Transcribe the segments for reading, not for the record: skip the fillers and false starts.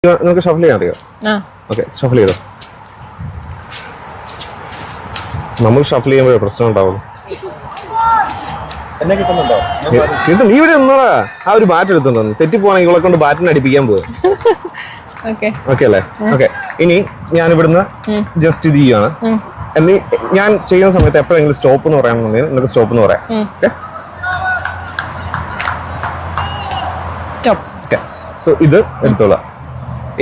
നിങ്ങൾക്ക് ഷഫിൾ ചെയ്യാൻ അറിയോ? ഓക്കെ, ഷഫിൾ ചെയ്തോ. നമ്മൾ ഷഫിൾ ചെയ്യുമ്പോഴേ പ്രശ്നം ഉണ്ടാവുള്ളൂ. ഇത് നീ ഇവിടെ നിന്നോടാ. ആ ഒരു ബാറ്റ് എടുത്തുണ്ടോ? തെറ്റിപ്പോവാണെങ്കിൽ ഇവളെ കൊണ്ട് ബാറ്റിന് അടിപ്പിക്കാൻ പോവാ. ഓക്കെ അല്ലേ? ഓക്കെ, ഇനി ഞാൻ ഇവിടുന്ന് ജസ്റ്റ് ഇത് ചെയ്യാണ്. ഞാൻ ചെയ്യുന്ന സമയത്ത് എപ്പോഴെങ്കിലും സ്റ്റോപ്പ് എന്ന് പറയാനുണ്ടെങ്കിൽ നിങ്ങൾക്ക് സ്റ്റോപ്പ് എന്ന് പറയാം. ഓക്കെ, സോ ഇത് എടുത്തോളാം.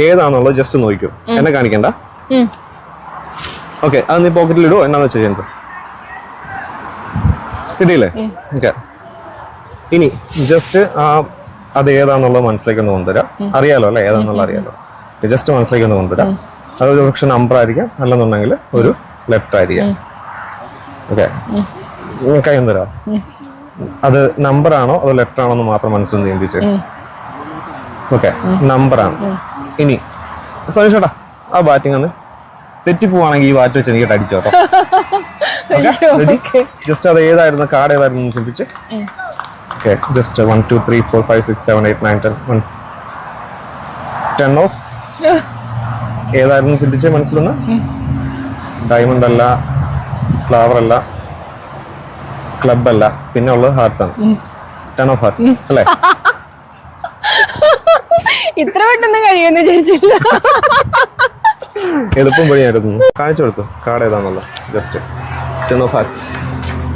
ഏതാണെന്നുള്ളത് ജസ്റ്റ് നോക്കൂ, എന്നെ കാണിക്കണ്ട. ഓക്കെ, അത് നീ പോക്കറ്റിൽ ഇടുവോ? എന്നാന്ന് വെച്ചാൽ ചെയ്യുന്നത് കിട്ടിയില്ലേ? ഓക്കെ, ഇനി ജസ്റ്റ് അത് ഏതാന്നുള്ളത് മനസ്സിലേക്ക് ഒന്ന് കൊണ്ടുവരാം. അറിയാലോ അല്ലെ? ഏതാന്നുള്ള അറിയാലോ. ജസ്റ്റ് മനസ്സിലേക്ക് ഒന്ന് കൊണ്ടുവരാം. അതൊരു പക്ഷെ നമ്പർ ആയിരിക്കാം, അല്ലെന്നുണ്ടെങ്കിൽ ഒരു ലെറ്റർ ആയിരിക്കാം. ഓക്കെ, കൈ തരാം. അത് നമ്പർ ആണോ അതോ ലെറ്റർ ആണോ എന്ന് മാത്രം മനസ്സിൽ ചിന്തിച്ച്. ഓക്കെ, നമ്പറാണ്. ഇനി സോനിഷേട്ടാ, ആ ബാറ്റിംഗ് ഒന്ന് തെറ്റിപ്പോവാണെങ്കിൽ ഈ ബാറ്റ് വെച്ച് എനിക്ക് അടിച്ചോട്ടോ. ജസ്റ്റ് അത് ഏതായിരുന്നു, കാർഡ് ഏതായിരുന്നു ചിന്തിച്ച്. ഓക്കെ, ജസ്റ്റ് 1 2 3 4 5 6 7 8 9 10 10 ഓഫ് ഏതായിരുന്നു ചിന്തിച്ച് മനസ്സിലൊന്ന്. ഡയമണ്ട് അല്ല, ഫ്ലവർ അല്ല, ക്ലബ് അല്ല, പിന്നെ ഉള്ളത് ഹാർട്സ് ആണ്. 10 ഓഫ് ഹാർട്സ് അല്ലേ? ഇത്ര പെട്ടെന്ന് കഴിയുമെന്ന് വിചാരിച്ചില്ല. എളുപ്പം പണിയായിരുന്നു. കാണിച്ചു കൊടുത്തു കാർഡ് ഏതാണല്ലോ. Just 10 of hertz.